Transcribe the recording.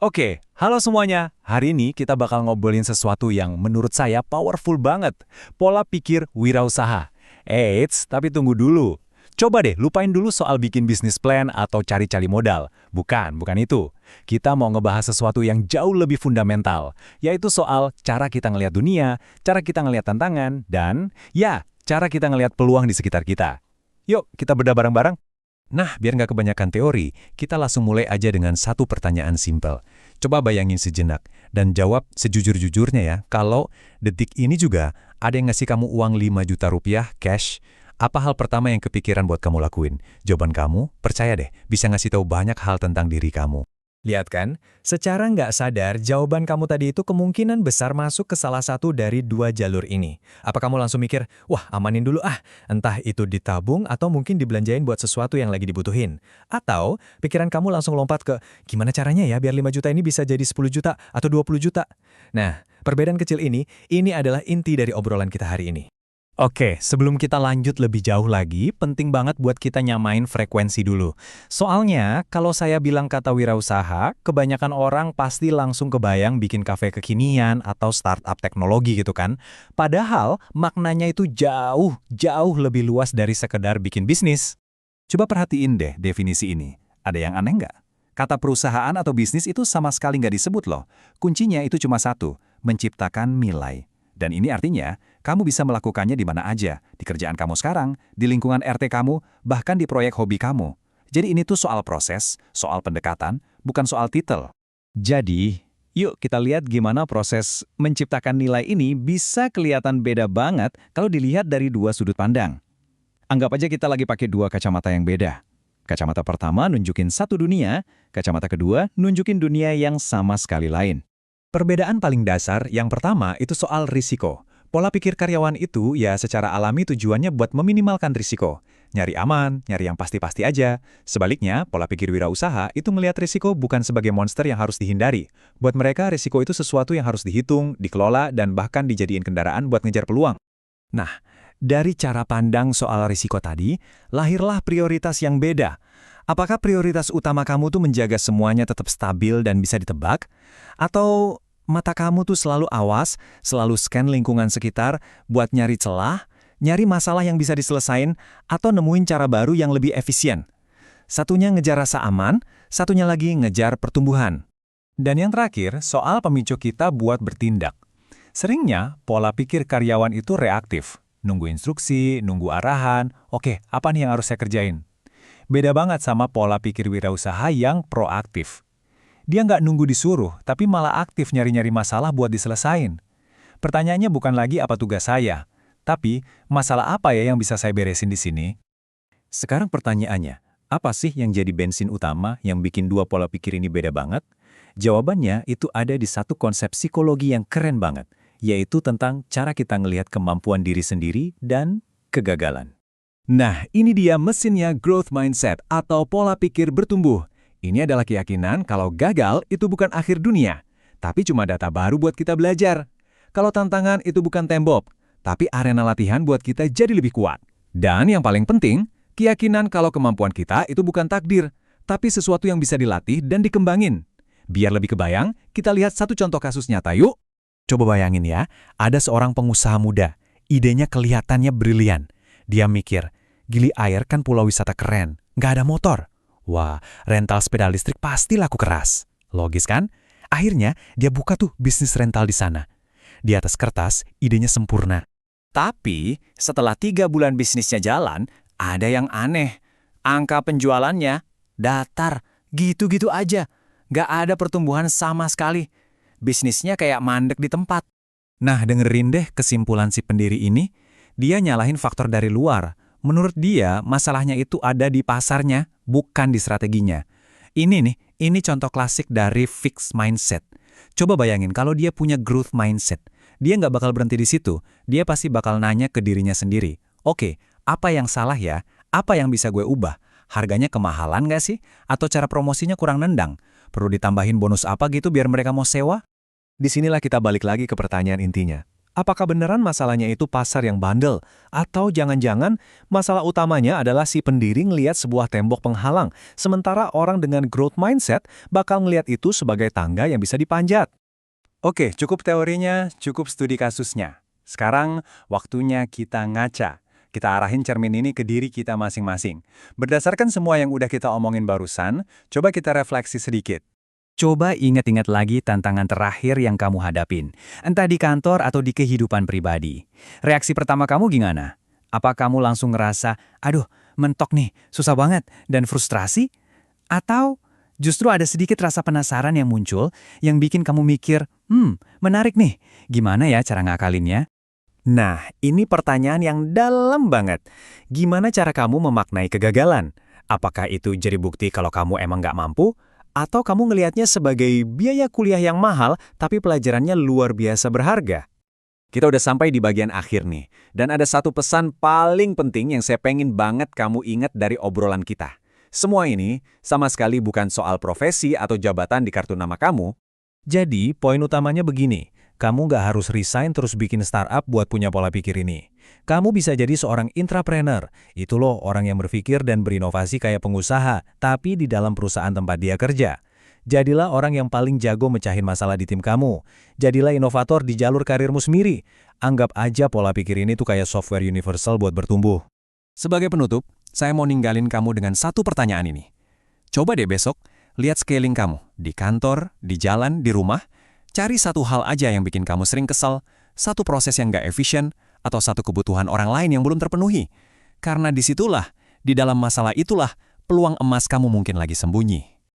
Oke, halo semuanya. Hari ini kita bakal ngobrolin sesuatu yang menurut saya powerful banget. Pola pikir wirausaha. Eits, tapi tunggu dulu. Coba deh lupain dulu soal bikin bisnis plan atau cari-cari modal. Bukan itu. Kita mau ngebahas sesuatu yang jauh lebih fundamental, yaitu soal cara kita ngelihat dunia, cara kita ngelihat tantangan, dan ya, cara kita ngelihat peluang di sekitar kita. Yuk, kita bedah bareng-bareng. Nah, biar nggak kebanyakan teori, kita langsung mulai aja dengan satu pertanyaan simpel. Coba bayangin sejenak, dan jawab sejujur-jujurnya ya, kalau detik ini juga ada yang ngasih kamu uang 5 juta rupiah cash, apa hal pertama yang kepikiran buat kamu lakuin? Jawaban kamu, percaya deh, bisa ngasih tahu banyak hal tentang diri kamu. Lihat kan, secara nggak sadar, jawaban kamu tadi itu kemungkinan besar masuk ke salah satu dari dua jalur ini. Apa kamu langsung mikir, wah amanin dulu ah, entah itu ditabung atau mungkin dibelanjain buat sesuatu yang lagi dibutuhin. Atau pikiran kamu langsung lompat ke, gimana caranya ya biar 5 juta ini bisa jadi 10 juta atau 20 juta? Nah, perbedaan kecil ini adalah inti dari obrolan kita hari ini. Oke, sebelum kita lanjut lebih jauh lagi, penting banget buat kita nyamain frekuensi dulu. Soalnya, kalau saya bilang kata wirausaha, kebanyakan orang pasti langsung kebayang bikin kafe kekinian atau startup teknologi gitu kan. Padahal, maknanya itu jauh lebih luas dari sekedar bikin bisnis. Coba perhatiin deh definisi ini. Ada yang aneh nggak? Kata perusahaan atau bisnis itu sama sekali nggak disebut loh. Kuncinya itu cuma satu, menciptakan nilai. Dan ini artinya, kamu bisa melakukannya di mana aja, di kerjaan kamu sekarang, di lingkungan RT kamu, bahkan di proyek hobi kamu. Jadi ini tuh soal proses, soal pendekatan, bukan soal titel. Jadi, yuk kita lihat gimana proses menciptakan nilai ini bisa kelihatan beda banget kalau dilihat dari dua sudut pandang. Anggap aja kita lagi pakai dua kacamata yang beda. Kacamata pertama nunjukin satu dunia, kacamata kedua nunjukin dunia yang sama sekali lain. Perbedaan paling dasar yang pertama itu soal risiko. Pola pikir karyawan itu ya secara alami tujuannya buat meminimalkan risiko. Nyari aman, nyari yang pasti-pasti aja. Sebaliknya, pola pikir wirausaha itu melihat risiko bukan sebagai monster yang harus dihindari. Buat mereka, risiko itu sesuatu yang harus dihitung, dikelola, dan bahkan dijadiin kendaraan buat ngejar peluang. Nah, dari cara pandang soal risiko tadi, lahirlah prioritas yang beda. Apakah prioritas utama kamu tuh menjaga semuanya tetap stabil dan bisa ditebak? Atau mata kamu tuh selalu awas, selalu scan lingkungan sekitar buat nyari celah, nyari masalah yang bisa diselesain, atau nemuin cara baru yang lebih efisien? Satunya ngejar rasa aman, satunya lagi ngejar pertumbuhan. Dan yang terakhir, soal pemicu kita buat bertindak. Seringnya, pola pikir karyawan itu reaktif. Nunggu instruksi, nunggu arahan, oke, apa nih yang harus saya kerjain? Beda banget sama pola pikir wirausaha yang proaktif. Dia nggak nunggu disuruh, tapi malah aktif nyari-nyari masalah buat diselesain. Pertanyaannya bukan lagi apa tugas saya, tapi masalah apa ya yang bisa saya beresin di sini? Sekarang pertanyaannya, apa sih yang jadi bensin utama yang bikin dua pola pikir ini beda banget? Jawabannya itu ada di satu konsep psikologi yang keren banget, yaitu tentang cara kita ngelihat kemampuan diri sendiri dan kegagalan. Nah, ini dia mesinnya growth mindset atau pola pikir bertumbuh. Ini adalah keyakinan kalau gagal itu bukan akhir dunia, tapi cuma data baru buat kita belajar. Kalau tantangan itu bukan tembok, tapi arena latihan buat kita jadi lebih kuat. Dan yang paling penting, keyakinan kalau kemampuan kita itu bukan takdir, tapi sesuatu yang bisa dilatih dan dikembangin. Biar lebih kebayang, kita lihat satu contoh kasus nyata yuk. Coba bayangin ya, ada seorang pengusaha muda. Idenya kelihatannya brilian. Dia mikir, Gili Air kan pulau wisata keren, nggak ada motor. Wah, rental sepeda listrik pasti laku keras. Logis kan? Akhirnya, dia buka tuh bisnis rental di sana. Di atas kertas, idenya sempurna. Tapi, setelah 3 bulan bisnisnya jalan, ada yang aneh. Angka penjualannya datar, gitu-gitu aja. Nggak ada pertumbuhan sama sekali. Bisnisnya kayak mandek di tempat. Nah, dengerin deh kesimpulan si pendiri ini. Dia nyalahin faktor dari luar. Menurut dia, masalahnya itu ada di pasarnya, bukan di strateginya. Ini contoh klasik dari fixed mindset. Coba bayangin kalau dia punya growth mindset. Dia nggak bakal berhenti di situ. Dia pasti bakal nanya ke dirinya sendiri. Oke, apa yang salah ya? Apa yang bisa gue ubah? Harganya kemahalan nggak sih? Atau cara promosinya kurang nendang? Perlu ditambahin bonus apa gitu biar mereka mau sewa? Disinilah kita balik lagi ke pertanyaan intinya. Apakah beneran masalahnya itu pasar yang bandel? Atau jangan-jangan masalah utamanya adalah si pendiri ngelihat sebuah tembok penghalang, sementara orang dengan growth mindset bakal ngelihat itu sebagai tangga yang bisa dipanjat? Oke, cukup teorinya, cukup studi kasusnya. Sekarang waktunya kita ngaca. Kita arahin cermin ini ke diri kita masing-masing. Berdasarkan semua yang udah kita omongin barusan, coba kita refleksi sedikit. Coba ingat-ingat lagi tantangan terakhir yang kamu hadapin, entah di kantor atau di kehidupan pribadi. Reaksi pertama kamu gimana? Apa kamu langsung ngerasa, aduh, mentok nih, susah banget, dan frustrasi? Atau justru ada sedikit rasa penasaran yang muncul yang bikin kamu mikir, menarik nih, gimana ya cara ngakalinnya? Nah, ini pertanyaan yang dalam banget. Gimana cara kamu memaknai kegagalan? Apakah itu jadi bukti kalau kamu emang nggak mampu? Atau kamu ngelihatnya sebagai biaya kuliah yang mahal, tapi pelajarannya luar biasa berharga? Kita udah sampai di bagian akhir nih, dan ada satu pesan paling penting yang saya pengen banget kamu ingat dari obrolan kita. Semua ini sama sekali bukan soal profesi atau jabatan di kartu nama kamu. Jadi, poin utamanya begini, kamu nggak harus resign terus bikin startup buat punya pola pikir ini. Kamu bisa jadi seorang intrapreneur. Itu loh orang yang berpikir dan berinovasi kayak pengusaha, tapi di dalam perusahaan tempat dia kerja. Jadilah orang yang paling jago mecahin masalah di tim kamu. Jadilah inovator di jalur karirmu sendiri. Anggap aja pola pikir ini tuh kayak software universal buat bertumbuh. Sebagai penutup, saya mau ninggalin kamu dengan satu pertanyaan ini. Coba deh besok, lihat scaling kamu. Di kantor, di jalan, di rumah. Cari satu hal aja yang bikin kamu sering kesal, satu proses yang nggak efisien, atau satu kebutuhan orang lain yang belum terpenuhi. Karena disitulah, di dalam masalah itulah, peluang emas kamu mungkin lagi sembunyi.